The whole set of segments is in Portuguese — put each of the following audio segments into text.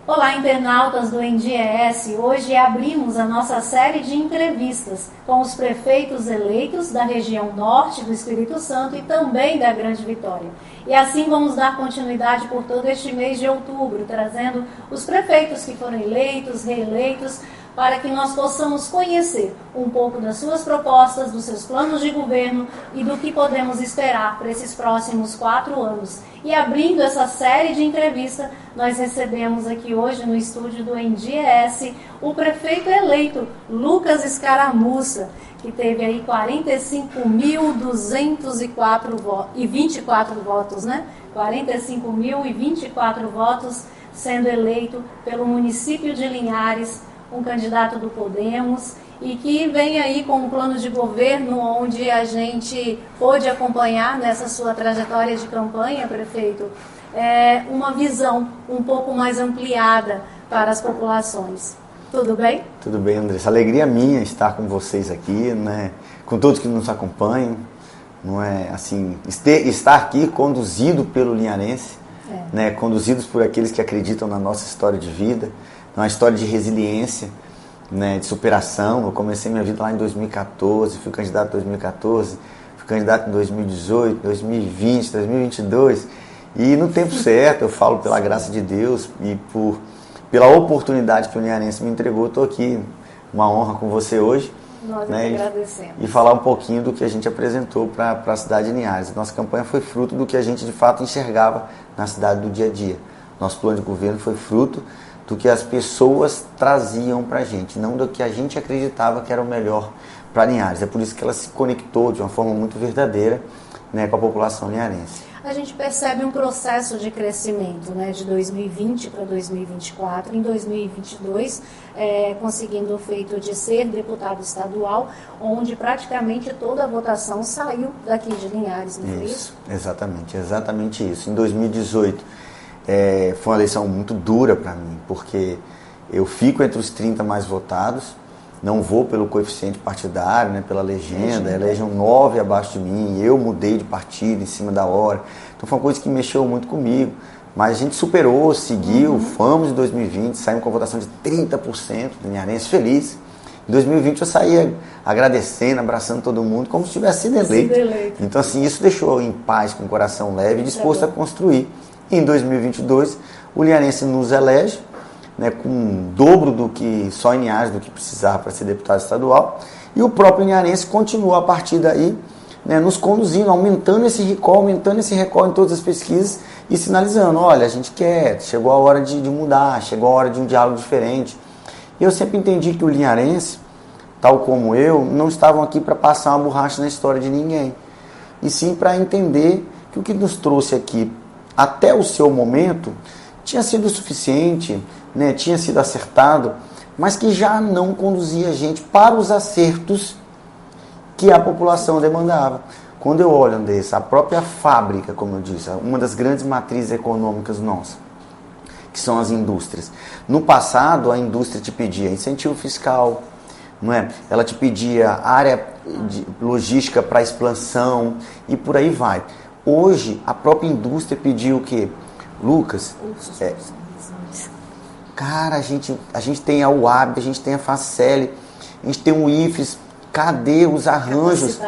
Olá, internautas do NDES. Hoje abrimos a nossa série de entrevistas com os prefeitos eleitos da região norte do Espírito Santo e também da Grande Vitória. E assim vamos dar continuidade por todo este mês de outubro, trazendo os prefeitos que foram eleitos, reeleitos, para que nós possamos conhecer um pouco das suas propostas, dos seus planos de governo e do que podemos esperar para esses próximos 4 anos. E abrindo essa série de entrevistas, nós recebemos aqui hoje no estúdio do NDES o prefeito eleito, Lucas Escaramuça, que teve aí 45.224 votos, né? 45.024 votos sendo eleito pelo município de Linhares, um candidato do Podemos, e que vem aí com um plano de governo onde a gente pôde acompanhar nessa sua trajetória de campanha, prefeito, uma visão um pouco mais ampliada para as populações. Tudo bem? Tudo bem, Andressa. Alegria minha estar com vocês aqui, né? Com todos que nos acompanham, não é assim, estar aqui conduzido pelo linharense, né? Conduzidos por aqueles que acreditam na nossa história de vida, uma história de resiliência, né, de superação. Eu comecei minha vida lá em 2014, fui candidato em 2014, fui candidato em 2018, 2020, 2022, e no tempo certo, eu falo pela graça de Deus e pela oportunidade que o linharense me entregou, estou aqui, uma honra com você hoje. Nós né, agradecemos. E falar um pouquinho do que a gente apresentou para a cidade de Linhares. Nossa campanha foi fruto do que a gente de fato enxergava na cidade do dia a dia. Nosso plano de governo foi fruto do que as pessoas traziam para a gente, não do que a gente acreditava que era o melhor para Linhares. É por isso que ela se conectou de uma forma muito verdadeira, né, com a população linharense. A gente percebe um processo de crescimento, né, de 2020 para 2024. Em 2022, conseguindo o feito de ser deputado estadual, onde praticamente toda a votação saiu daqui de Linhares, não foi isso? Exatamente isso. Em 2018, foi uma eleição muito dura para mim, porque eu fico entre os 30 mais votados, não vou pelo coeficiente partidário, né, pela legenda, elegem 9 abaixo de mim, eu mudei de partido em cima da hora, então foi uma coisa que mexeu muito comigo, mas a gente superou, seguiu, fomos em 2020, saímos com a votação de 30% do linharense, feliz. Em 2020 eu saía agradecendo, abraçando todo mundo, como se tivesse sido eleito. Então assim, isso deixou em paz, com o coração leve e disposto a construir. Em 2022, o linharense nos elege, né, com o dobro do que só em Linhares, do que precisava para ser deputado estadual, e o próprio linharense continua a partir daí, né, nos conduzindo, aumentando esse recall em todas as pesquisas e sinalizando, olha, a gente quer, chegou a hora de mudar, chegou a hora de um diálogo diferente. E eu sempre entendi que o linharense, tal como eu, não estavam aqui para passar uma borracha na história de ninguém, e sim para entender que o que nos trouxe aqui até o seu momento tinha sido suficiente, né, tinha sido acertado, mas que já não conduzia a gente para os acertos que a população demandava. Quando eu olho, Andressa, a própria fábrica, como eu disse, uma das grandes matrizes econômicas nossas, que são as indústrias. No passado, a indústria te pedia incentivo fiscal, não é? Ela te pedia área de logística para expansão e por aí vai. Hoje, a própria indústria pediu o quê? Lucas, cara, a gente tem a UAB, a gente tem a Faceli, a gente tem o IFES, cadê os arranjos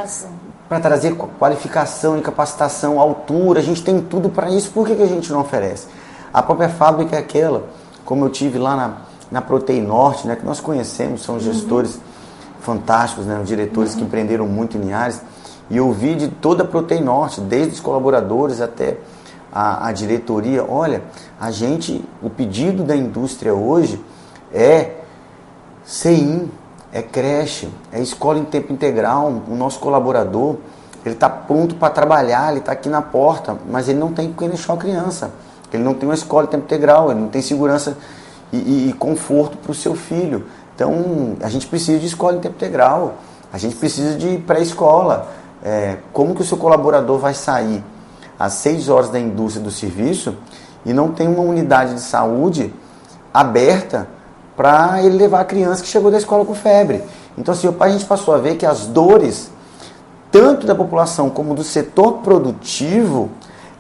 para trazer qualificação e capacitação, altura? A gente tem tudo para isso, por que a gente não oferece? A própria fábrica é aquela, como eu tive lá na Protein Norte, né, que nós conhecemos, são gestores fantásticos, né, os diretores que empreenderam muito em Linhares, e eu vi de toda a Protein Norte, desde os colaboradores até a diretoria, olha, o pedido da indústria hoje é CEIM, é creche, é escola em tempo integral. O nosso colaborador, ele está pronto para trabalhar, ele está aqui na porta, mas ele não tem com quem deixar a criança, ele não tem uma escola em tempo integral, ele não tem segurança e conforto para o seu filho. Então, a gente precisa de escola em tempo integral, a gente precisa de pré-escola. Como que o seu colaborador vai sair às 6 horas da indústria do serviço e não tem uma unidade de saúde aberta para ele levar a criança que chegou da escola com febre? Então, assim, a gente passou a ver que as dores, tanto da população como do setor produtivo,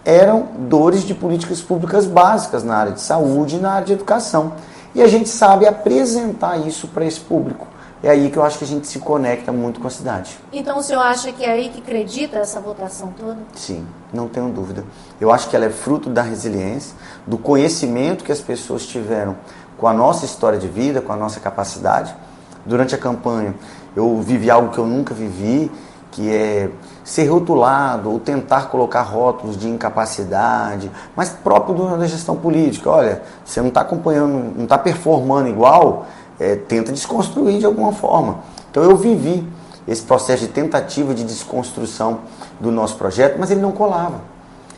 eram dores de políticas públicas básicas na área de saúde e na área de educação. E a gente sabe apresentar isso para esse público. É aí que eu acho que a gente se conecta muito com a cidade. Então o senhor acha que é aí que acredita essa votação toda? Sim, não tenho dúvida. Eu acho que ela é fruto da resiliência, do conhecimento que as pessoas tiveram com a nossa história de vida, com a nossa capacidade. Durante a campanha eu vivi algo que eu nunca vivi, que é ser rotulado ou tentar colocar rótulos de incapacidade, mas próprio da gestão política. Olha, você não está acompanhando, não está performando igual, tenta desconstruir de alguma forma. Então eu vivi esse processo de tentativa de desconstrução do nosso projeto, mas ele não colava.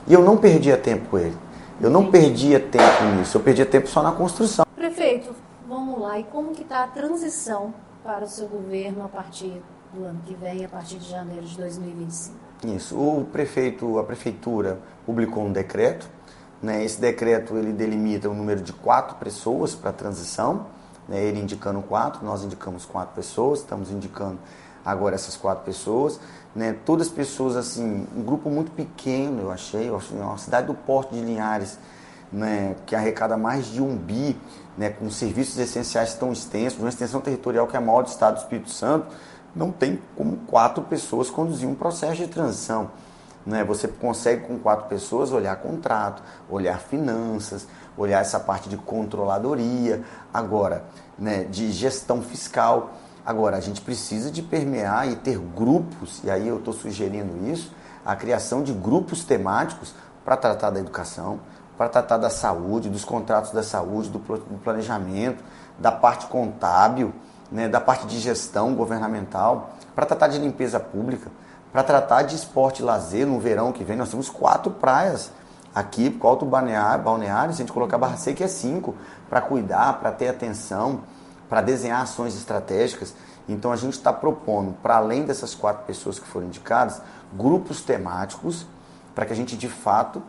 E eu não perdia tempo com ele. Eu não perdia tempo nisso, eu perdia tempo só na construção. Prefeito, vamos lá, e como que está a transição para o seu governo a partir do ano que vem, a partir de janeiro de 2025? Isso, a prefeitura publicou um decreto, né? Esse decreto ele delimita o número de 4 pessoas para a transição, né? Ele indicando 4, nós indicamos 4 pessoas, estamos indicando agora essas 4 pessoas, né? Todas pessoas assim, um grupo muito pequeno, eu achei uma cidade do Porto de Linhares, né? Que arrecada mais de 1 bi, né? Com serviços essenciais tão extensos, uma extensão territorial que é a maior do estado do Espírito Santo, não tem como 4 pessoas conduzir um processo de transição, né? Você consegue com 4 pessoas olhar contrato, olhar finanças, olhar essa parte de controladoria, agora, né, de gestão fiscal. Agora, a gente precisa de permear e ter grupos, e aí eu estou sugerindo isso, a criação de grupos temáticos para tratar da educação, para tratar da saúde, dos contratos da saúde, do planejamento, da parte contábil, né, da parte de gestão governamental, para tratar de limpeza pública, para tratar de esporte e lazer no verão que vem. Nós temos 4 praias aqui, com Alto Balneário, se a gente colocar Barra Seca é 5, para cuidar, para ter atenção, para desenhar ações estratégicas. Então a gente está propondo, para além dessas 4 pessoas que foram indicadas, grupos temáticos, para que a gente de fato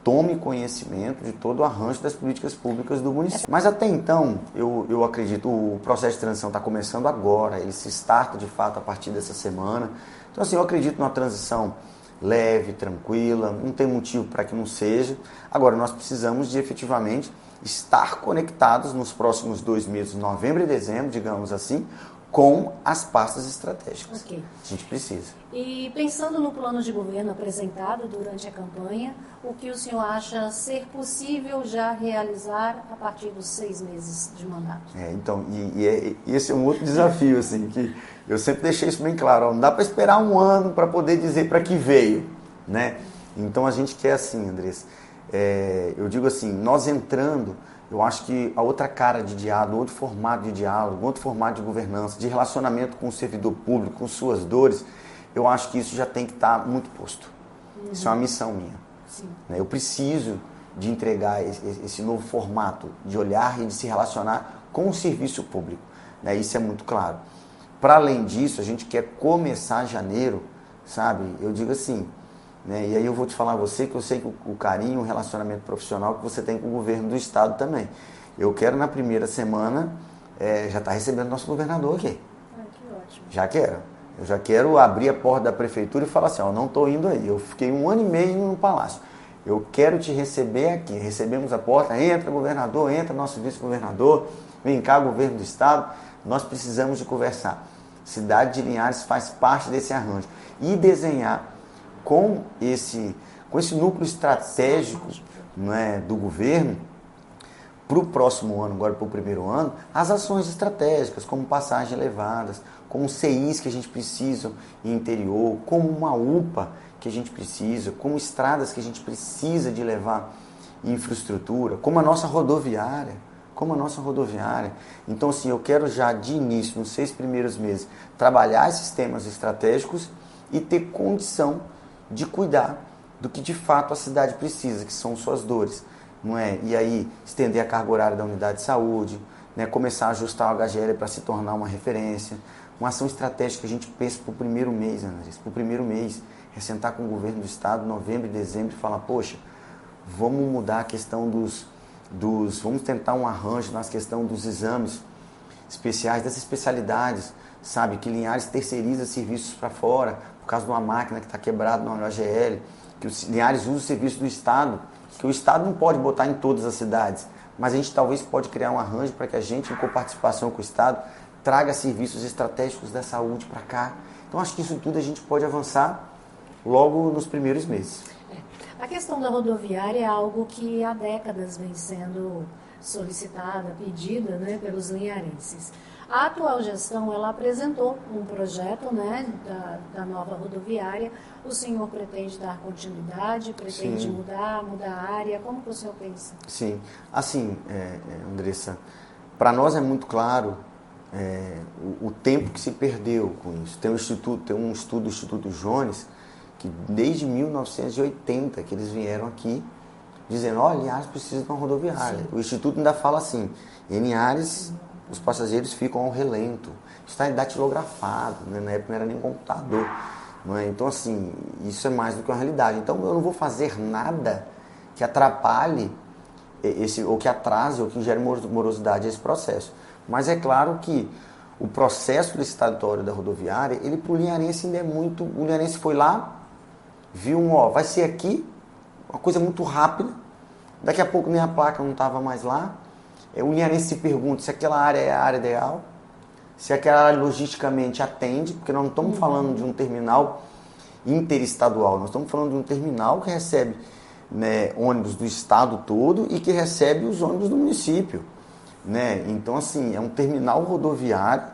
tome conhecimento de todo o arranjo das políticas públicas do município. Mas até então, eu acredito, o processo de transição está começando agora, ele se starta de fato a partir dessa semana. Então assim, eu acredito numa transição leve, tranquila, não tem motivo para que não seja. Agora, nós precisamos de efetivamente estar conectados nos próximos 2 meses, novembro e dezembro, digamos assim, com as pastas estratégicas. Okay. A gente precisa. E pensando no plano de governo apresentado durante a campanha, o que o senhor acha ser possível já realizar a partir dos 6 meses de mandato? Então, esse é um outro desafio, assim, que eu sempre deixei isso bem claro. Ó, não dá para esperar 1 ano para poder dizer para que veio, né? Então a gente quer assim, Andressa, eu digo assim, nós entrando, eu acho que a outra cara de diálogo, outro formato de diálogo, outro formato de governança, de relacionamento com o servidor público, com suas dores, eu acho que isso já tem que estar muito posto. Isso é uma missão minha. Sim. Eu preciso de entregar esse novo formato de olhar e de se relacionar com o serviço público. Isso é muito claro. Para além disso, a gente quer começar janeiro, sabe? Eu digo assim, né? E aí eu vou te falar a você que eu sei que o carinho, o relacionamento profissional que você tem com o governo do estado também. Eu quero na primeira semana já estar recebendo nosso governador aqui. Que ótimo. Já quero. Eu já quero abrir a porta da prefeitura e falar assim, ó, não estou indo aí. Eu fiquei 1 ano e meio no palácio. Eu quero te receber aqui. Recebemos a porta, entra governador, entra nosso vice-governador, vem cá governo do estado. Nós precisamos de conversar. Cidade de Linhares faz parte desse arranjo. E desenhar com esse núcleo estratégico, né, do governo, para o próximo ano, agora para o primeiro ano, as ações estratégicas, como passagens elevadas, como CIs que a gente precisa em interior, como uma UPA que a gente precisa, como estradas que a gente precisa de levar infraestrutura, como a nossa rodoviária. Então, assim, eu quero já de início, nos 6 primeiros meses, trabalhar esses temas estratégicos e ter condição de cuidar do que de fato a cidade precisa, que são suas dores. Não é? E aí, estender a carga horária da unidade de saúde, né? Começar a ajustar o HGL para se tornar uma referência. Uma ação estratégica que a gente pensa para o primeiro mês, Andrés, para o primeiro mês, é sentar com o governo do estado, novembro e dezembro, e falar, poxa, vamos mudar a questão vamos tentar um arranjo na questão dos exames especiais, das especialidades, sabe? Que Linhares terceiriza serviços para fora, por causa de uma máquina que está quebrada no HGL. que o Linhares usa o serviço do Estado, que o Estado não pode botar em todas as cidades, mas a gente talvez pode criar um arranjo para que a gente, em coparticipação com o Estado, traga serviços estratégicos da saúde para cá. Então, acho que isso tudo a gente pode avançar logo nos primeiros meses. A questão da rodoviária é algo que há décadas vem sendo solicitada, pedida, né, pelos linharenses. A atual gestão, ela apresentou um projeto, né, da nova rodoviária. O senhor pretende dar continuidade, pretende mudar a área? Como que o senhor pensa? Sim, assim, Andressa, para nós é muito claro o tempo que se perdeu com isso. Tem um estudo do Instituto Jones, que desde 1980 que eles vieram aqui dizendo, olha, Linhares precisa de uma rodoviária. Sim. O Instituto ainda fala assim, em Linhares os passageiros ficam ao relento. Isso está datilografado, né? Na época não era nem computador. Não é? Então, assim, isso é mais do que uma realidade. Então, eu não vou fazer nada que atrapalhe ou que atrase, ou que gere morosidade a esse processo. Mas é claro que o processo licitatório da rodoviária, ele para o linharense ainda é muito... O linharense foi lá, viu vai ser aqui, uma coisa muito rápida, daqui a pouco nem a placa não estava mais lá. O linharense se pergunta se aquela área é a área ideal, se aquela área logisticamente atende, porque nós não estamos falando de um terminal interestadual, nós estamos falando de um terminal que recebe, né, ônibus do estado todo e que recebe os ônibus do município. Né? Então, assim, é um terminal rodoviário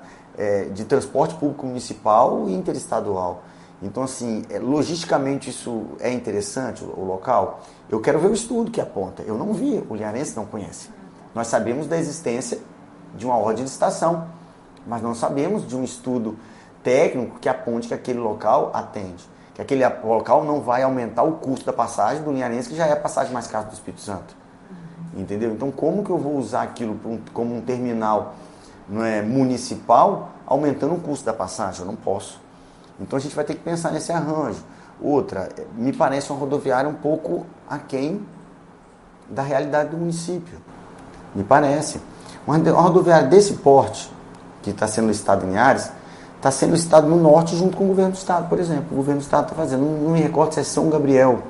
de transporte público municipal e interestadual. Então, assim, logisticamente isso é interessante, o local. Eu quero ver o estudo que aponta. Eu não vi, o linharense não conhece. Nós sabemos da existência de uma ordem de licitação, mas não sabemos de um estudo técnico que aponte que aquele local atende, que aquele local não vai aumentar o custo da passagem do linharense, que já é a passagem mais cara do Espírito Santo. Entendeu? Então, como que eu vou usar aquilo como um terminal, não é, municipal, aumentando o custo da passagem? Eu não posso. Então, a gente vai ter que pensar nesse arranjo. Outra, me parece uma rodoviária um pouco aquém da realidade do município. Me parece. Uma rodoviária desse porte, que está sendo licitado em Linhares, está sendo licitado no norte junto com o governo do estado, por exemplo. O governo do estado está fazendo, não me recordo se é São Gabriel,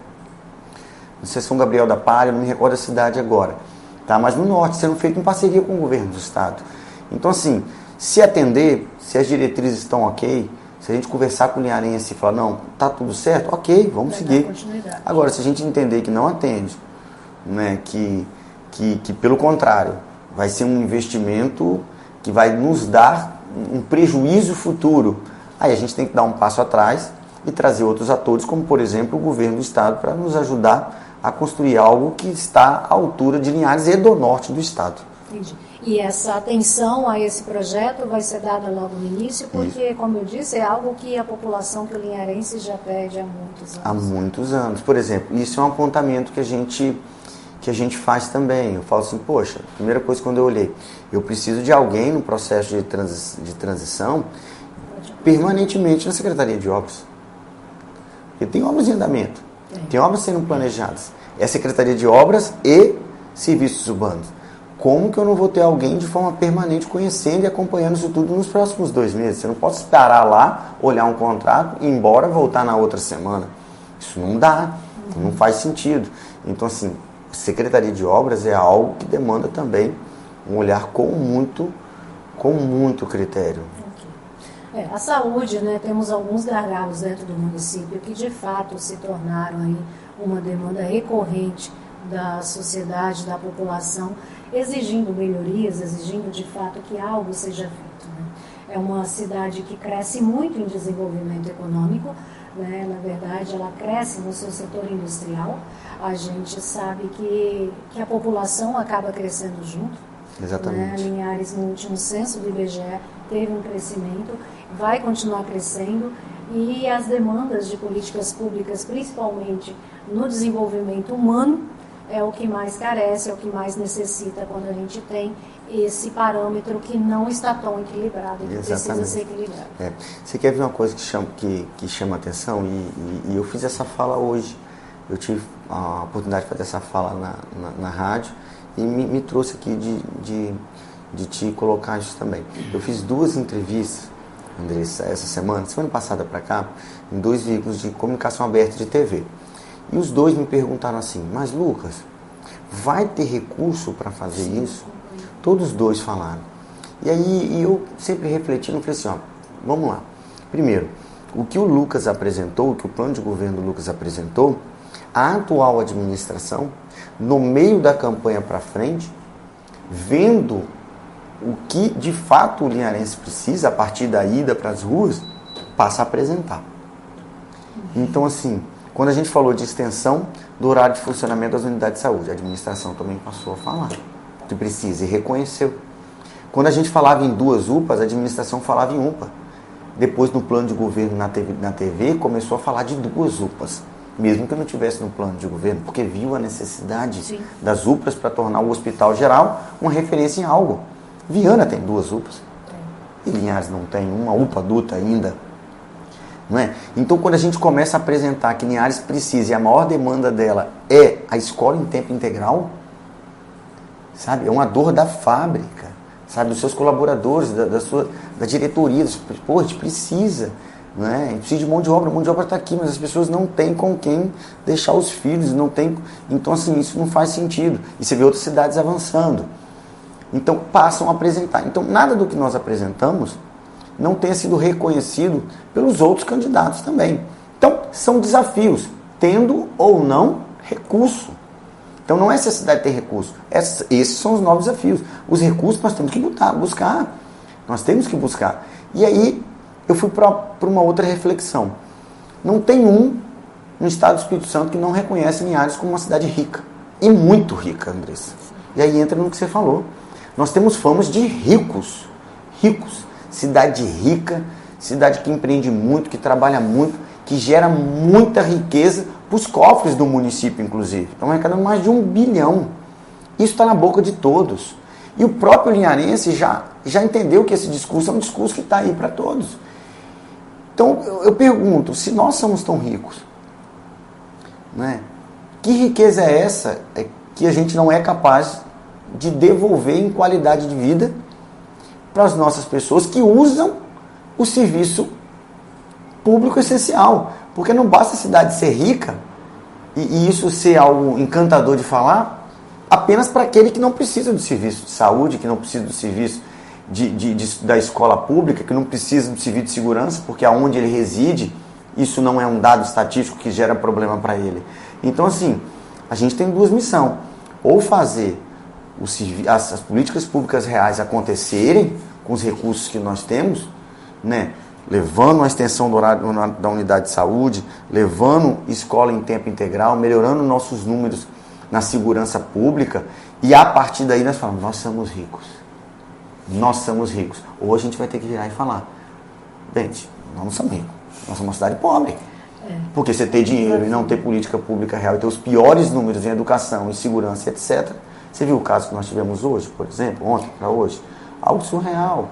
São Gabriel da Palha, não me recordo da cidade agora. Tá? Mas no norte, sendo feito em parceria com o governo do estado. Então, assim, se atender, se as diretrizes estão ok, se a gente conversar com o linharense e falar, não, tá tudo certo, ok, vamos seguir. Agora, se a gente entender que não atende, né, que pelo contrário, vai ser um investimento que vai nos dar um prejuízo futuro, aí a gente tem que dar um passo atrás e trazer outros atores, como por exemplo o governo do estado, para nos ajudar a construir algo que está à altura de Linhares e do norte do estado. Entendi. E essa atenção a esse projeto vai ser dada logo no início, porque, isso, como eu disse, é algo que a população, que o linharense já pede há muitos anos. Há muitos anos. Por exemplo, isso é um apontamento que a gente faz também. Eu falo assim, poxa, primeira coisa quando eu olhei, eu preciso de alguém no processo de transição permanentemente na Secretaria de Obras. Porque tem obras em andamento, tem obras sendo planejadas. É a Secretaria de Obras e Serviços Urbanos. Como que eu não vou ter alguém de forma permanente conhecendo e acompanhando isso tudo nos próximos 2 meses? Você não pode esperar lá, olhar um contrato, ir embora, voltar na outra semana. Isso não dá, não faz sentido. Então, assim, Secretaria de Obras é algo que demanda também um olhar com muito critério. A saúde, né, temos alguns gargalos dentro do município que de fato se tornaram aí uma demanda recorrente da sociedade, da população, exigindo melhorias, exigindo de fato que algo seja feito. Né? É uma cidade que cresce muito em desenvolvimento econômico, né? Na verdade ela cresce no seu setor industrial, a gente sabe que a população acaba crescendo junto. Exatamente. Né? Linhares, no último censo do IBGE, teve um crescimento, vai continuar crescendo, e as demandas de políticas públicas, principalmente no desenvolvimento humano, é o que mais carece, é o que mais necessita quando a gente tem esse parâmetro que não está tão equilibrado, que precisa ser equilibrado. Você quer ver uma coisa que chama atenção? E eu fiz essa fala hoje. Eu tive a oportunidade de fazer essa fala na rádio e me trouxe aqui de te colocar isso também. Eu fiz 2 entrevistas, Andressa, essa semana passada para cá, em 2 veículos de comunicação aberta de TV. E os dois me perguntaram assim, mas Lucas, vai ter recurso para fazer isso? Todos os dois falaram. E aí eu sempre refletindo, falei assim, ó, vamos lá. Primeiro, o que o Lucas apresentou, o que o plano de governo do Lucas apresentou, a atual administração, no meio da campanha para frente, vendo o que de fato o linharense precisa, a partir da ida para as ruas, passa a apresentar. Então, assim, quando a gente falou de extensão do horário de funcionamento das unidades de saúde, a administração também passou a falar que precisa e reconheceu. Quando a gente falava em 2 UPAs, a administração falava em UPA. Depois, no plano de governo na TV, começou a falar de 2 UPAs, mesmo que não tivesse no plano de governo, porque viu a necessidade das UPAs para tornar o Hospital Geral uma referência em algo. Viana tem 2 UPAs, e Linhares não tem uma UPA adulta ainda. Não é? Então, quando a gente começa a apresentar que Linhares precisa, e a maior demanda dela é a escola em tempo integral, sabe? É uma dor da fábrica, sabe? Dos seus colaboradores, da diretoria. Pô, a gente precisa, não é? A gente precisa de mão de obra está aqui, mas as pessoas não têm com quem deixar os filhos, não tem. Então, assim, isso não faz sentido. E você vê outras cidades avançando. Então, passam a apresentar. Então, nada do que nós apresentamos não tenha sido reconhecido pelos outros candidatos também. Então, são desafios, tendo ou não recurso. Então, não é se a cidade tem recurso. Esses são os novos desafios. Os recursos nós temos que buscar. Nós temos que buscar. E aí, eu fui para uma outra reflexão. Não tem no estado do Espírito Santo que não reconhece Linhares como uma cidade rica. E muito rica, Andressa. E aí entra no que você falou. Nós temos famas de ricos. Cidade rica, cidade que empreende muito, que trabalha muito, que gera muita riqueza para os cofres do município, inclusive. Estão arrecadando mais de 1 bilhão. Isso está na boca de todos. E o próprio linharense já entendeu que esse discurso é um discurso que está aí para todos. Então, eu pergunto, se nós somos tão ricos, né, que riqueza é essa que a gente não é capaz de devolver em qualidade de vida para as nossas pessoas que usam o serviço público essencial? Porque não basta a cidade ser rica e isso ser algo encantador de falar apenas para aquele que não precisa do serviço de saúde, que não precisa do serviço da escola pública, que não precisa do serviço de segurança, porque aonde ele reside, isso não é um dado estatístico que gera problema para ele. Então, assim, a gente tem 2 missões. Ou fazer as políticas públicas reais acontecerem com os recursos que nós temos, né? Levando a extensão do horário da unidade de saúde, levando escola em tempo integral, melhorando nossos números na segurança pública, e a partir daí nós falamos, nós somos ricos. Ou a gente vai ter que virar e falar, gente, nós não somos ricos, nós somos uma cidade pobre. Porque você ter dinheiro e não ter política pública real e ter os piores números em educação, em segurança, etc. Você viu o caso que nós tivemos hoje, por exemplo, ontem para hoje? Algo surreal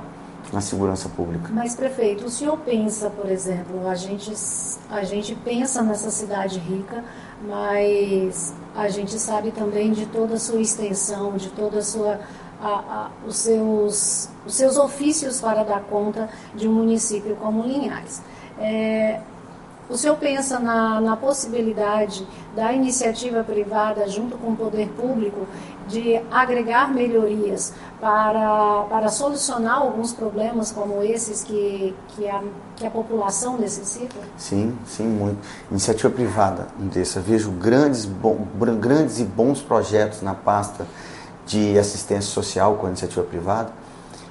na segurança pública. Mas, prefeito, o senhor pensa, por exemplo, a gente pensa nessa cidade rica, mas a gente sabe também de toda a sua extensão, de toda a sua... os seus ofícios para dar conta de um município como Linhares. O senhor pensa na possibilidade da iniciativa privada, junto com o poder público, de agregar melhorias para solucionar alguns problemas como esses que a população necessita? Sim, muito. Iniciativa privada, Andressa, vejo grandes e bons projetos na pasta de assistência social com a iniciativa privada.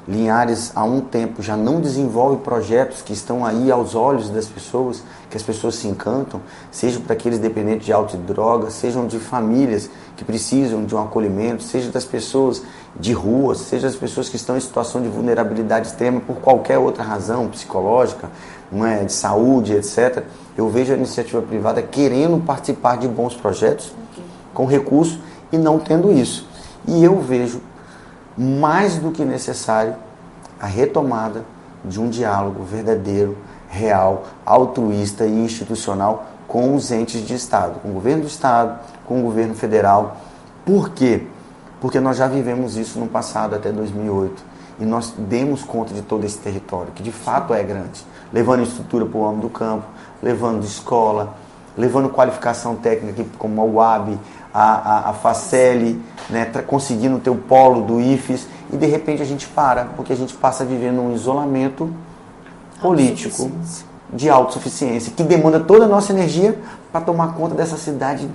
Linhares, há um tempo, já não desenvolve projetos que estão aí aos olhos das pessoas, que as pessoas se encantam, sejam para aqueles dependentes de álcool e drogas, sejam de famílias que precisam de um acolhimento, seja das pessoas de rua, seja das pessoas que estão em situação de vulnerabilidade extrema por qualquer outra razão, psicológica, não é, de saúde, etc. Eu vejo a iniciativa privada querendo participar de bons projetos, com recursos, e não tendo isso. E eu vejo mais do que necessário a retomada de um diálogo verdadeiro, real, altruísta e institucional com os entes de Estado, com o governo do Estado, com o governo federal. Por quê? Porque nós já vivemos isso no passado, até 2008, e nós demos conta de todo esse território, que de fato é grande, levando estrutura para o homem do campo, levando escola, levando qualificação técnica aqui, como a UAB, a Faceli, né, conseguindo ter o polo do IFES, e de repente a gente para, porque a gente passa a viver num isolamento político de autossuficiência, que demanda toda a nossa energia para tomar conta dessa cidade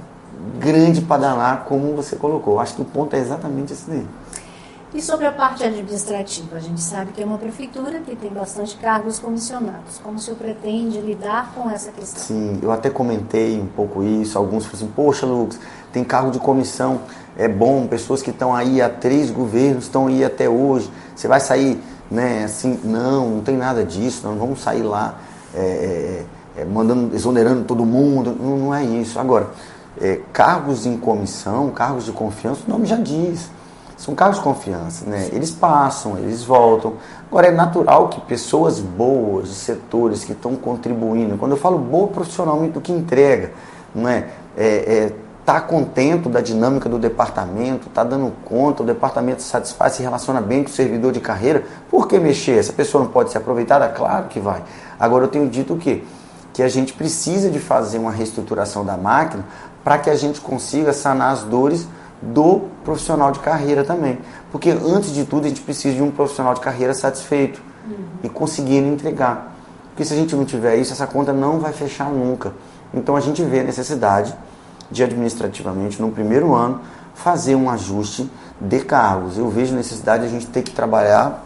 grande para danar, como você colocou. Acho que o ponto é exatamente esse daí. E sobre a parte administrativa, a gente sabe que é uma prefeitura que tem bastante cargos comissionados. Como o senhor pretende lidar com essa questão? Sim, eu até comentei um pouco isso. Alguns falaram assim, poxa, Lucas, tem cargo de comissão, é bom, pessoas que estão aí há 3 governos, estão aí até hoje. Você vai sair, né, assim, não tem nada disso, não vamos sair lá exonerando todo mundo, não é isso. Agora, cargos em comissão, cargos de confiança, o nome já diz. São cargos de confiança, né? Eles passam, eles voltam. Agora, é natural que pessoas boas, de setores que estão contribuindo, quando eu falo boa profissionalmente do que entrega, não é? Tá contente da dinâmica do departamento, tá dando conta, o departamento satisfaz, se relaciona bem com o servidor de carreira, por que mexer? Essa pessoa não pode ser aproveitada? Claro que vai. Agora, eu tenho dito o quê? Que a gente precisa de fazer uma reestruturação da máquina para que a gente consiga sanar as dores do profissional de carreira também. Porque, antes de tudo, a gente precisa de um profissional de carreira satisfeito e conseguindo entregar. Porque se a gente não tiver isso, essa conta não vai fechar nunca. Então, a gente vê a necessidade de, administrativamente, no primeiro ano, fazer um ajuste de cargos. Eu vejo necessidade de a gente ter que trabalhar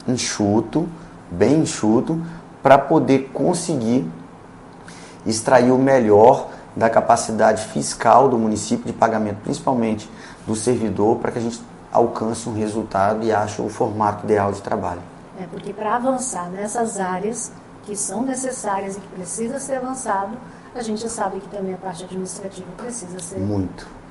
enxuto, bem enxuto, para poder conseguir extrair o melhor da capacidade fiscal do município de pagamento, principalmente do servidor, para que a gente alcance um resultado e ache o formato ideal de trabalho. Porque para avançar nessas áreas que são necessárias e que precisa ser avançado, a gente sabe que também a parte administrativa precisa ser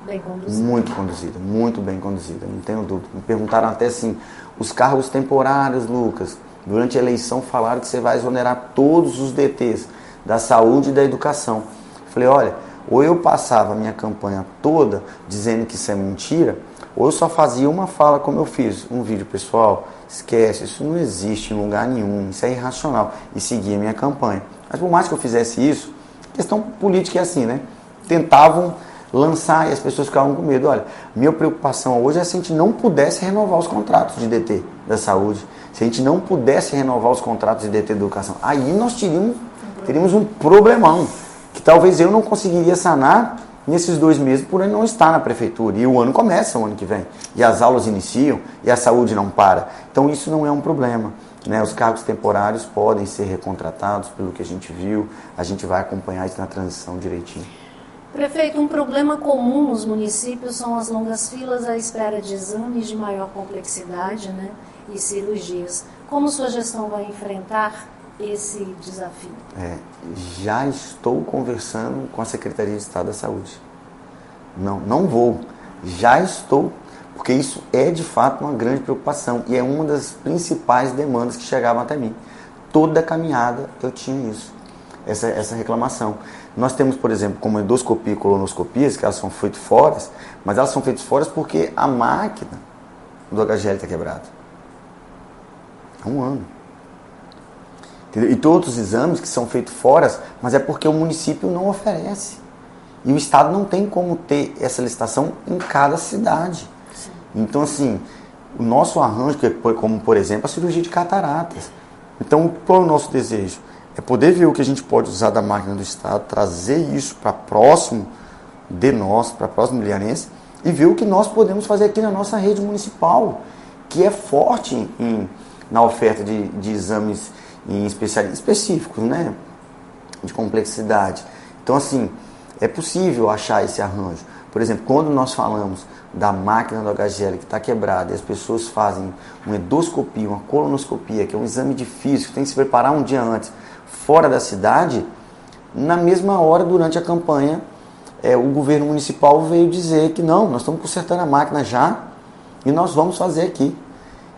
bem conduzida. Muito bem conduzida, não tenho dúvida. Me perguntaram até assim, os cargos temporários, Lucas, durante a eleição falaram que você vai exonerar todos os DTs da saúde e da educação. Falei, olha, ou eu passava a minha campanha toda dizendo que isso é mentira, ou eu só fazia uma fala como eu fiz, um vídeo, pessoal, esquece, isso não existe em lugar nenhum, isso é irracional, e seguia a minha campanha. Mas por mais que eu fizesse isso, questão política é assim, né? Tentavam lançar e as pessoas ficavam com medo. Olha, minha preocupação hoje é se a gente não pudesse renovar os contratos de DT da saúde, se a gente não pudesse renovar os contratos de DT da educação, aí nós teríamos um problemão, que talvez eu não conseguiria sanar nesses 2 meses por ele não estar na prefeitura. E o ano começa o ano que vem. E as aulas iniciam e a saúde não para. Então isso não é um problema, né? Os cargos temporários podem ser recontratados pelo que a gente viu. A gente vai acompanhar isso na transição direitinho. Prefeito, um problema comum nos municípios são as longas filas à espera de exames de maior complexidade, né? E cirurgias. Como sua gestão vai enfrentar esse desafio? Já estou conversando com a Secretaria de Estado da Saúde. Não vou. Já estou, porque isso é de fato uma grande preocupação e é uma das principais demandas que chegavam até mim. Toda caminhada eu tinha isso, essa reclamação. Nós temos, por exemplo, como endoscopia e colonoscopias, que elas são feitas fora, mas elas são feitas fora porque a máquina do HGL está quebrada. Há 1 ano. E todos os exames que são feitos fora, mas é porque o município não oferece. E o Estado não tem como ter essa licitação em cada cidade. Sim. Então, assim, o nosso arranjo, como por exemplo a cirurgia de cataratas. Então, qual é o nosso desejo? É poder ver o que a gente pode usar da máquina do Estado, trazer isso para próximo de nós, para próximo do ilharense, e ver o que nós podemos fazer aqui na nossa rede municipal, que é forte na oferta de exames em específicos, né, de complexidade. Então, assim, é possível achar esse arranjo. Por exemplo, quando nós falamos da máquina do HGL que está quebrada e as pessoas fazem uma endoscopia, uma colonoscopia, que é um exame difícil, que tem que se preparar um dia antes, fora da cidade, na mesma hora, durante a campanha, o governo municipal veio dizer que não, nós estamos consertando a máquina já e nós vamos fazer aqui.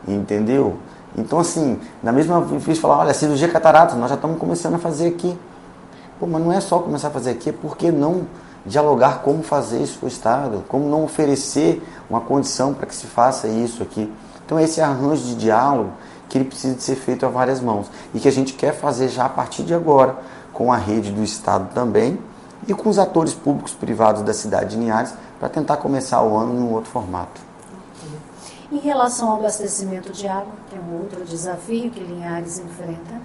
Entendeu? Então, assim, na mesma vez falar, olha, cirurgia catarata, nós já estamos começando a fazer aqui. Pô, mas não é só começar a fazer aqui, é por que não dialogar como fazer isso para o Estado, como não oferecer uma condição para que se faça isso aqui. Então, esse arranjo de diálogo que ele precisa de ser feito a várias mãos e que a gente quer fazer já a partir de agora, com a rede do Estado também e com os atores públicos privados da cidade de Linhares para tentar começar o ano em um outro formato. Em relação ao abastecimento de água, que é um outro desafio que Linhares enfrenta,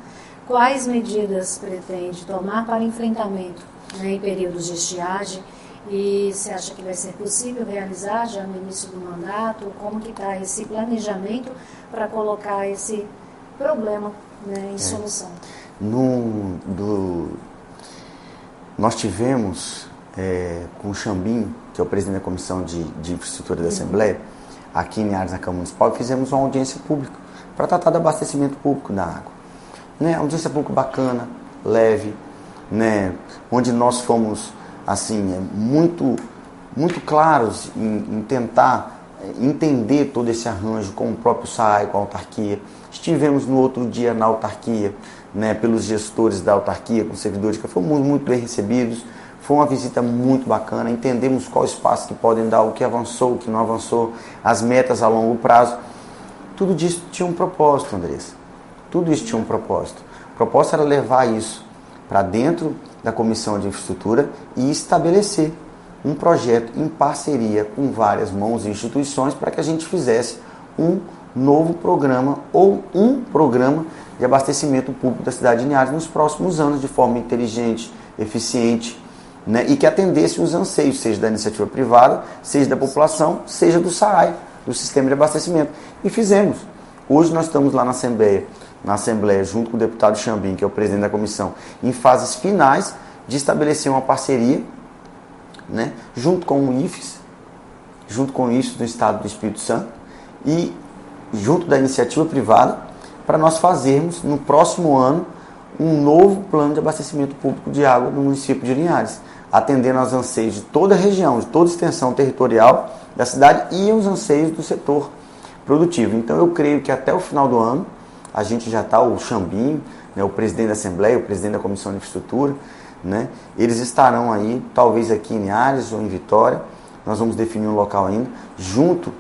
quais medidas pretende tomar para enfrentamento, né, em períodos de estiagem? E você acha que vai ser possível realizar já no início do mandato? Como que está esse planejamento para colocar esse problema, né, em solução? Nós tivemos com o Xambim, que é o presidente da Comissão de Infraestrutura da Assembleia, aqui em Linhares, na Câmara Municipal, fizemos uma audiência pública para tratar do abastecimento público da água. Né? Audiência pública bacana, leve, né? Onde nós fomos assim, muito claros em tentar entender todo esse arranjo com o próprio SAAI, com a autarquia. Estivemos no outro dia na autarquia, né, pelos gestores da autarquia, com servidores que fomos muito bem recebidos. Foi uma visita muito bacana, entendemos qual espaço que podem dar, o que avançou, o que não avançou, as metas a longo prazo. Tudo isso tinha um propósito, Andressa. Tudo isso tinha um propósito. O propósito era levar isso para dentro da Comissão de Infraestrutura e estabelecer um projeto em parceria com várias mãos e instituições para que a gente fizesse um novo programa ou um programa de abastecimento público da cidade de Linhares nos próximos anos, de forma inteligente, eficiente, né, e que atendesse os anseios, seja da iniciativa privada, seja da população, seja do SAAI, do Sistema de Abastecimento. E fizemos. Hoje nós estamos lá na Assembleia, junto com o deputado Xambim, que é o presidente da comissão, em fases finais de estabelecer uma parceria, né, junto com o IFES, junto com isso do Estado do Espírito Santo e junto da iniciativa privada, para nós fazermos no próximo ano um novo plano de abastecimento público de água no município de Linhares, atendendo aos anseios de toda a região, de toda a extensão territorial da cidade e aos anseios do setor produtivo. Então eu creio que até o final do ano, a gente já está, o Xambim, né, o presidente da Assembleia, o presidente da Comissão de Infraestrutura, né, eles estarão aí, talvez aqui em Linhares ou em Vitória, nós vamos definir um local ainda, junto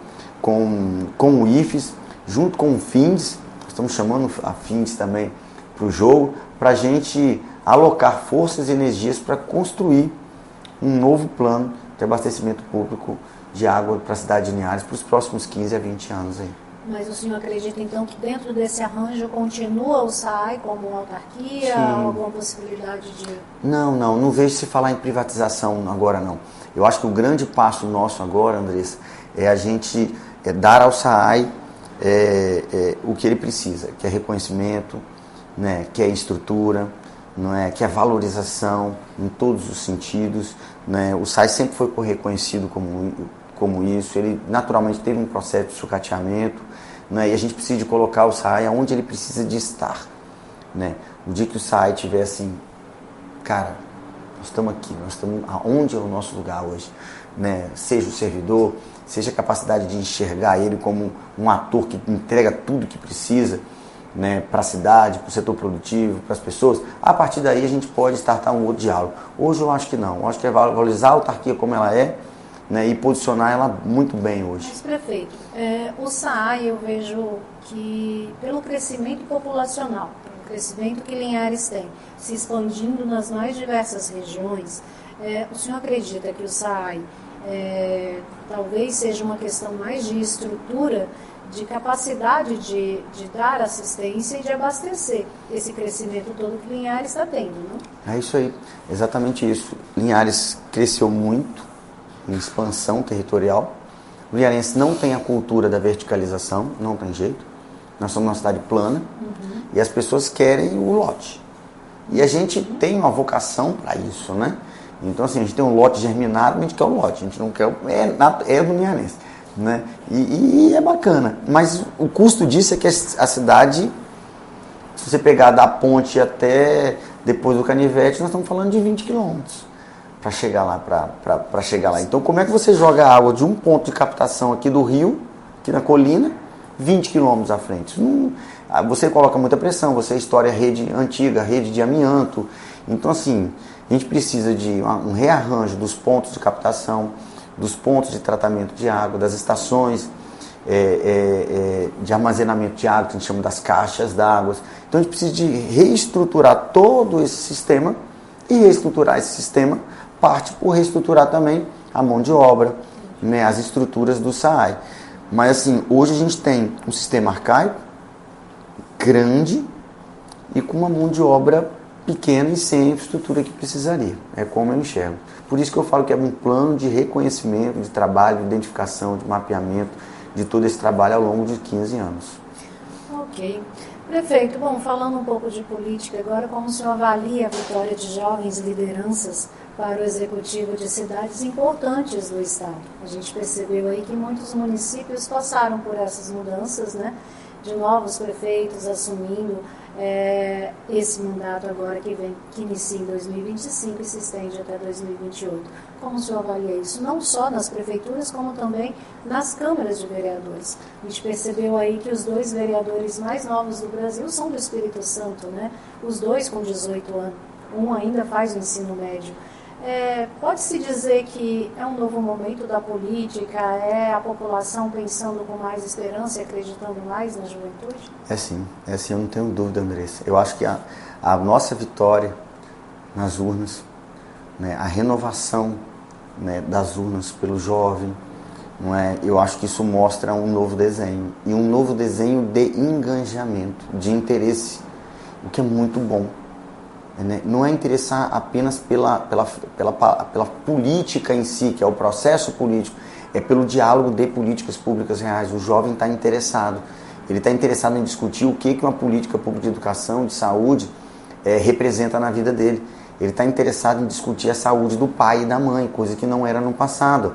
com o IFES, junto com o FINDES, estamos chamando a FINDES também para o jogo, para a gente alocar forças e energias para construir um novo plano de abastecimento público de água para a cidade de Linhares para os próximos 15 a 20 anos aí. Mas o senhor acredita então que dentro desse arranjo continua o SAAI como autarquia? Sim. Alguma possibilidade de... Não vejo se falar em privatização agora não. Eu acho que o grande passo nosso agora, Andressa, é a gente dar ao SAAI o que ele precisa, que é reconhecimento, né, que é estrutura, não é, que é valorização em todos os sentidos, né. O SAAI sempre foi reconhecido como isso, ele naturalmente teve um processo de sucateamento, né, e a gente precisa de colocar o SAAI onde ele precisa de estar, né. O dia que o SAAI estiver assim, cara, nós estamos aqui, nós estamos aonde é o nosso lugar hoje, né, seja o servidor, seja a capacidade de enxergar ele como um ator que entrega tudo que precisa, né, para a cidade, para o setor produtivo, para as pessoas, a partir daí a gente pode startar um outro diálogo. Hoje eu acho que não, eu acho que é valorizar a autarquia como ela é, né, e posicionar ela muito bem hoje. Mas, prefeito, o SAAI eu vejo que pelo crescimento populacional, pelo crescimento que Linhares tem, se expandindo nas mais diversas regiões, o senhor acredita que o SAAI talvez seja uma questão mais de estrutura, de capacidade de dar assistência e de abastecer esse crescimento todo que Linhares está tendo, não? É isso aí, exatamente isso. Linhares cresceu muito em expansão territorial. O linharense não tem a cultura da verticalização, não tem jeito. Nós somos uma cidade plana, e as pessoas querem o lote. E a gente tem uma vocação para isso, né? Então, assim, a gente tem um lote germinado, a gente quer o lote, a gente não quer é do linharense, né? E é bacana, mas o custo disso é que a cidade, se você pegar da ponte até depois do Canivete, nós estamos falando de 20 quilômetros para chegar lá, para chegar lá. Então, como é que você joga a água de um ponto de captação aqui do rio, aqui na colina, 20 quilômetros à frente? Você coloca muita pressão, você estoura a rede antiga, a rede de amianto. Então, assim, a gente precisa de um rearranjo dos pontos de captação, dos pontos de tratamento de água, das estações de armazenamento de água, que a gente chama das caixas d'água. Então, a gente precisa de reestruturar todo esse sistema e reestruturar esse sistema parte por reestruturar também a mão de obra, né, as estruturas do SAAI. Mas assim, hoje a gente tem um sistema arcaico, grande e com uma mão de obra pequena e sem a infraestrutura que precisaria. É como eu enxergo. Por isso que eu falo que é um plano de reconhecimento, de trabalho, de identificação, de mapeamento de todo esse trabalho ao longo de 15 anos. Ok. Prefeito, bom, falando um pouco de política agora, como o senhor avalia a vitória de jovens lideranças para o executivo de cidades importantes do estado? A gente percebeu aí que muitos municípios passaram por essas mudanças, né? De novos prefeitos assumindo esse mandato agora que inicia em 2025 e se estende até 2028. Como o senhor avalia isso? Não só nas prefeituras, como também nas câmaras de vereadores. A gente percebeu aí que os 2 vereadores mais novos do Brasil são do Espírito Santo, né? Os 2 com 18 anos. Um ainda faz o ensino médio. Pode-se dizer que é um novo momento da política, é a população pensando com mais esperança e acreditando mais na juventude? É sim, eu não tenho dúvida, Andressa. Eu acho que a nossa vitória nas urnas, né, a renovação, né, das urnas pelo jovem, não é? Eu acho que isso mostra um novo desenho, e um novo desenho de engajamento, de interesse, o que é muito bom. Não é interessar apenas pela política em si, que é o processo político, é pelo diálogo de políticas públicas reais. O jovem está interessado, ele está interessado em discutir o que uma política pública de educação, de saúde, representa na vida dele. Ele está interessado em discutir a saúde do pai e da mãe, coisa que não era no passado.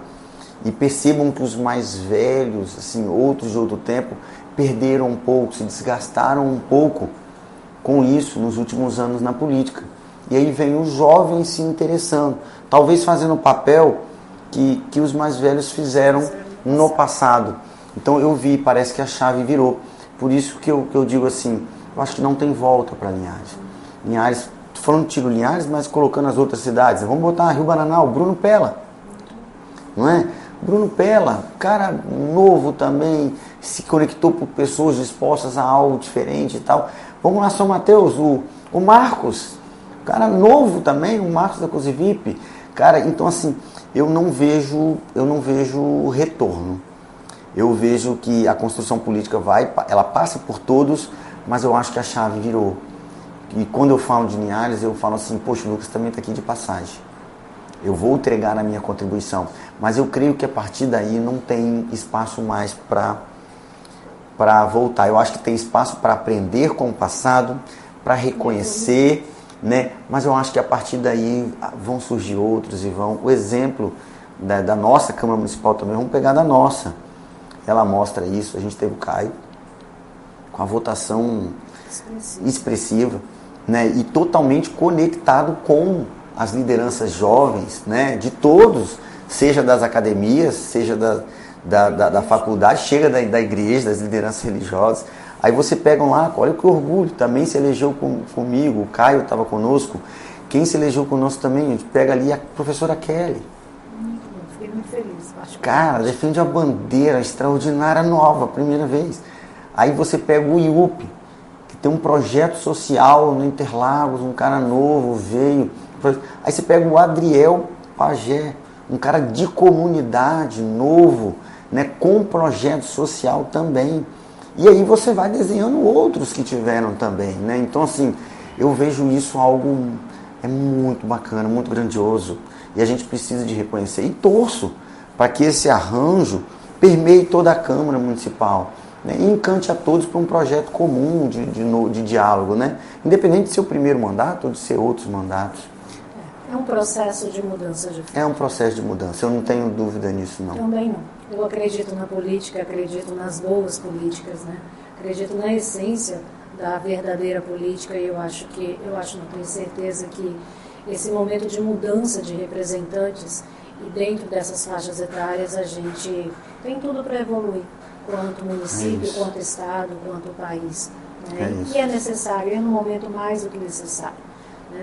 E percebam que os mais velhos, assim, outros de outro tempo, perderam um pouco, se desgastaram um pouco com isso nos últimos anos na política. E aí vem os jovens se interessando, talvez fazendo o papel que os mais velhos fizeram no passado. Então eu vi, parece que a chave virou. Por isso que eu digo assim, eu acho que não tem volta para Linhares. Linhares, estou falando de Tiro Linhares, mas colocando as outras cidades. Vamos botar Rio Bananal, Bruno Pella, não é? Bruno Pella, cara novo também, se conectou por pessoas dispostas a algo diferente e tal. Vamos lá, São Mateus, o Marcos, cara novo também, o Marcos da Cosivip. Cara, então assim, eu não vejo retorno. Eu vejo que a construção política ela passa por todos, mas eu acho que a chave virou. E quando eu falo de Linhares, eu falo assim, poxa, o Lucas também está aqui de passagem. Eu vou entregar a minha contribuição, mas eu creio que a partir daí não tem espaço mais para voltar. Eu acho que tem espaço para aprender com o passado, para reconhecer, né? Mas eu acho que a partir daí vão surgir outros e vão... O exemplo da nossa Câmara Municipal também, vamos pegar da nossa. Ela mostra isso, a gente teve o Caio, com a votação expressiva, né? E totalmente conectado com as lideranças jovens, né, de todos, seja das academias, seja da faculdade, chega da igreja, das lideranças religiosas. Aí você pega lá, olha que orgulho, também se elegeu comigo, o Caio estava conosco, quem se elegeu conosco também, a gente pega ali a professora Kelly. Fiquei muito feliz. Cara, defende a bandeira extraordinária nova, primeira vez. Aí você pega o IUP, que tem um projeto social no Interlagos, um cara novo, veio. Aí você pega o Adriel Pagé, um cara de comunidade, novo, né, com projeto social também. E aí você vai desenhando outros que tiveram também, né? Então, assim, eu vejo isso algo muito bacana, muito grandioso. E a gente precisa de reconhecer. E torço para que esse arranjo permeie toda a Câmara Municipal, né, e encante a todos para um projeto comum de diálogo, né? Independente de ser o primeiro mandato ou de ser outros mandatos. É um processo de mudança de fato. É um processo de mudança, eu não tenho dúvida nisso, não. Também não. Eu acredito na política, acredito nas boas políticas, né? Acredito na essência da verdadeira política e eu não tenho certeza que esse momento de mudança de representantes e dentro dessas faixas etárias a gente tem tudo para evoluir, quanto município, quanto estado, quanto país. Né? E é necessário, é no momento mais do que necessário.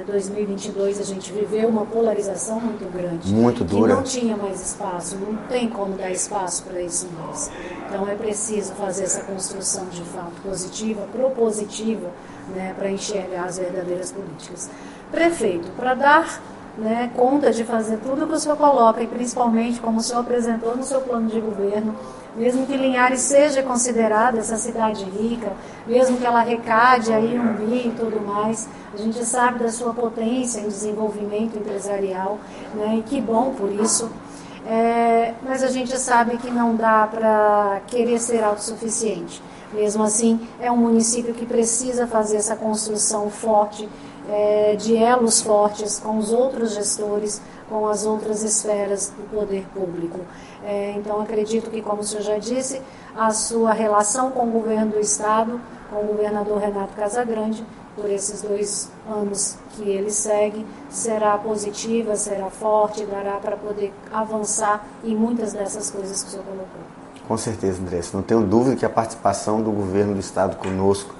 2022 a gente viveu uma polarização muito grande, muito dura, que não tinha mais espaço, não tem como dar espaço para isso mais. Então é preciso fazer essa construção de fato positiva, propositiva, né, para enxergar as verdadeiras políticas. Prefeito, para dar né, conta de fazer tudo o que o senhor coloca, e principalmente como o senhor apresentou no seu plano de governo, mesmo que Linhares seja considerada essa cidade rica, mesmo que ela arrecade aí um bi e tudo mais, a gente sabe da sua potência em desenvolvimento empresarial, né, e que bom por isso. Mas a gente sabe que não dá para querer ser autossuficiente. Mesmo assim, é um município que precisa fazer essa construção forte, de elos fortes com os outros gestores, com as outras esferas do poder público. Então, acredito que, como o senhor já disse, a sua relação com o governo do Estado, com o governador Renato Casagrande, por esses 2 anos que ele segue, será positiva, será forte, dará para poder avançar em muitas dessas coisas que o senhor colocou. Com certeza, Andressa. Não tenho dúvida que a participação do governo do Estado conosco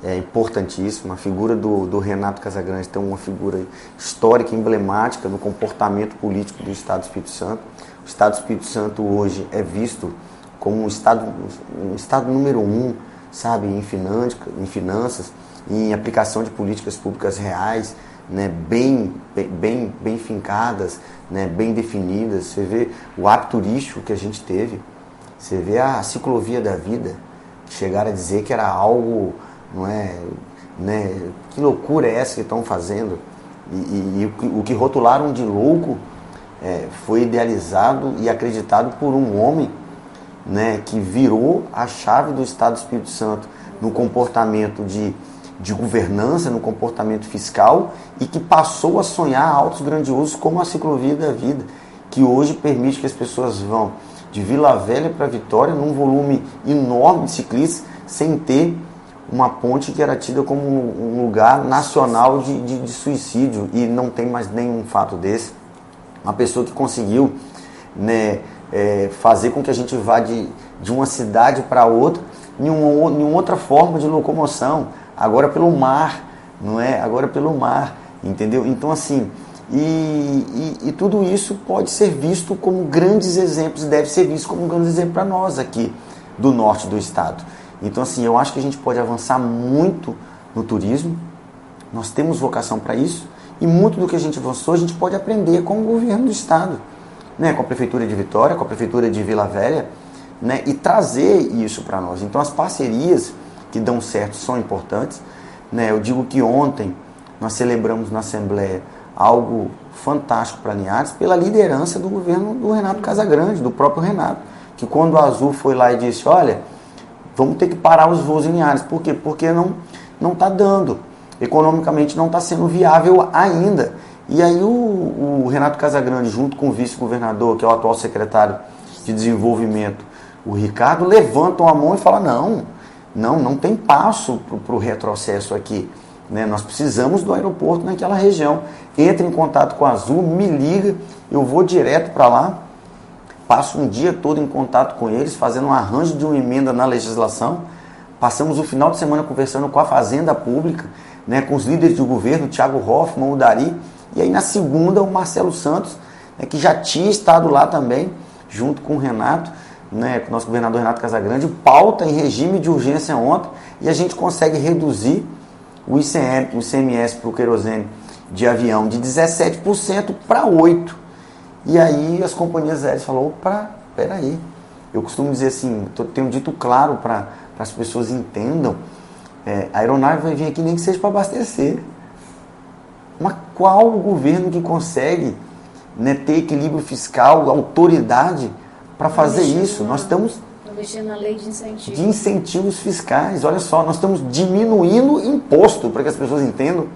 é importantíssima. A figura do Renato Casagrande tem uma figura histórica, emblemática no comportamento político do Estado do Espírito Santo. O Estado do Espírito Santo hoje é visto como um estado número 1, sabe, em finanças, em aplicação de políticas públicas reais, né, bem fincadas, né, bem definidas. Você vê o hábito turístico que a gente teve, você vê a ciclovia da vida, chegaram a dizer que era algo, não é, né, que loucura é essa que estão fazendo, e o que rotularam de louco foi idealizado e acreditado por um homem, né, que virou a chave do Estado do Espírito Santo no comportamento de governança, no comportamento fiscal, e que passou a sonhar altos grandiosos como a ciclovia da vida, que hoje permite que as pessoas vão de Vila Velha para Vitória num volume enorme de ciclistas, sem ter uma ponte que era tida como um lugar nacional de suicídio, e não tem mais nenhum fato desse. Uma pessoa que conseguiu, né, fazer com que a gente vá de uma cidade para outra em uma outra forma de locomoção, agora pelo mar, não é? Agora pelo mar, entendeu? Então, assim, e tudo isso pode ser visto como grandes exemplos, deve ser visto como um grande exemplo para nós aqui do norte do estado. Então, assim, eu acho que a gente pode avançar muito no turismo, nós temos vocação para isso, e muito do que a gente avançou a gente pode aprender com o governo do estado, né? Com a Prefeitura de Vitória, com a Prefeitura de Vila Velha, né? E trazer isso para nós. Então, as parcerias que dão certo são importantes, né? Eu digo que ontem nós celebramos na Assembleia algo fantástico para Linhares pela liderança do governo do Renato Casagrande, do próprio Renato, que quando o Azul foi lá e disse, olha, vamos ter que parar os voos em Linhares. Por quê? Porque não está dando, economicamente não está sendo viável ainda. E aí o Renato Casagrande, junto com o vice-governador, que é o atual secretário de Desenvolvimento, o Ricardo, levantam a mão e falam, não tem passo para o retrocesso aqui, né? Nós precisamos do aeroporto naquela região. Entra em contato com a Azul, me liga, eu vou direto para lá, passo um dia todo em contato com eles, fazendo um arranjo de uma emenda na legislação. Passamos o final de semana conversando com a Fazenda Pública, né, com os líderes do governo, o Thiago Hoffmann, o Dari, e aí na segunda o Marcelo Santos, né, que já tinha estado lá também, junto com o Renato, né, com o nosso governador Renato Casagrande, pauta em regime de urgência ontem, e a gente consegue reduzir o ICMS para o querosene de avião de 17% para 8%. E aí as companhias aéreas falaram, opa, peraí. Eu costumo dizer assim, tenho dito claro para as pessoas entendam, a aeronave vai vir aqui nem que seja para abastecer. Mas qual o governo que consegue, né, ter equilíbrio fiscal, autoridade para fazer isso? Nós estamos mexendo na lei de incentivos. De incentivos fiscais. Olha só, nós estamos diminuindo imposto, para que as pessoas entendam,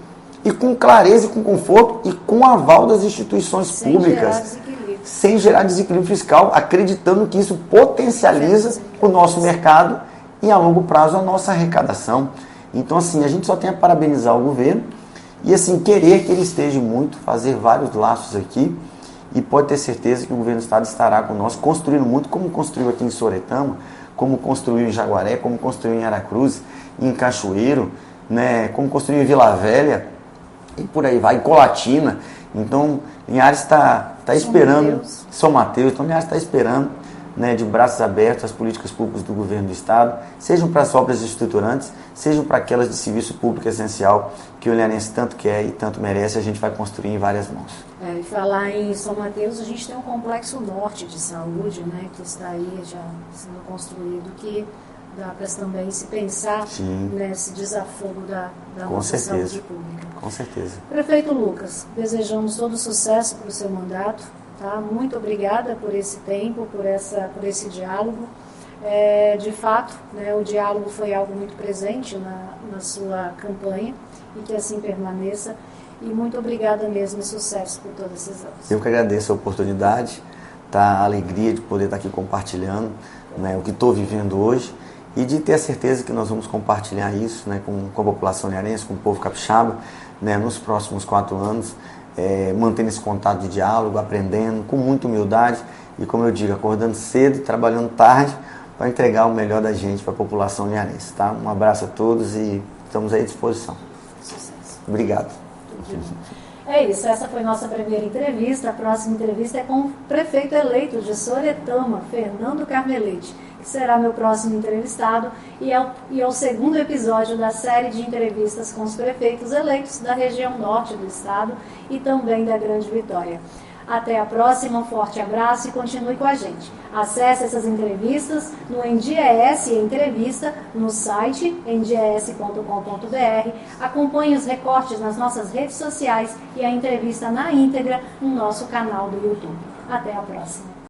e com clareza e com conforto e com aval das instituições públicas, sem gerar desequilíbrio fiscal, acreditando que isso potencializa o nosso mercado e a longo prazo a nossa arrecadação. Então, assim, a gente só tem a parabenizar o governo e, assim, querer que ele esteja muito, fazer vários laços aqui, e pode ter certeza que o governo do estado estará conosco, construindo muito, como construiu aqui em Soretama, como construiu em Jaguaré, como construiu em Aracruz, em Cachoeiro, né, como construiu em Vila Velha, e por aí vai, em Colatina. Então, Linhares está esperando, São Mateus, então Linhares está esperando, né, de braços abertos às políticas públicas do governo do Estado, sejam para as obras estruturantes, sejam para aquelas de serviço público essencial que o ilharense tanto quer e tanto merece, a gente vai construir em várias mãos. E falar em São Mateus, a gente tem um complexo norte de saúde, né, que está aí já sendo construído, que dá para também se pensar nesse desafogo da nossa saúde pública. Com certeza. Prefeito Lucas, desejamos todo sucesso para o seu mandato. Tá? Muito obrigada por esse tempo, por esse diálogo. De fato, né, o diálogo foi algo muito presente na sua campanha e que assim permaneça. E muito obrigada mesmo e sucesso por todos esses anos. Eu que agradeço a oportunidade, a alegria de poder estar aqui compartilhando, né, o que estou vivendo hoje e de ter a certeza que nós vamos compartilhar isso, né, com a população ilharense, com o povo capixaba, né, nos próximos 4 anos, mantendo esse contato de diálogo, aprendendo com muita humildade e, como eu digo, acordando cedo e trabalhando tarde para entregar o melhor da gente para a população ilharense. Tá? Um abraço a todos e estamos aí à disposição. Sucesso. Obrigado. É isso, essa foi nossa primeira entrevista. A próxima entrevista é com o prefeito eleito de Soretama, Fernando Carmelete, que será meu próximo entrevistado e é o segundo episódio da série de entrevistas com os prefeitos eleitos da região norte do estado e também da Grande Vitória. Até a próxima, um forte abraço e continue com a gente. Acesse essas entrevistas no NDES Entrevista, no site ndes.com.br, acompanhe os recortes nas nossas redes sociais e a entrevista na íntegra no nosso canal do YouTube. Até a próxima.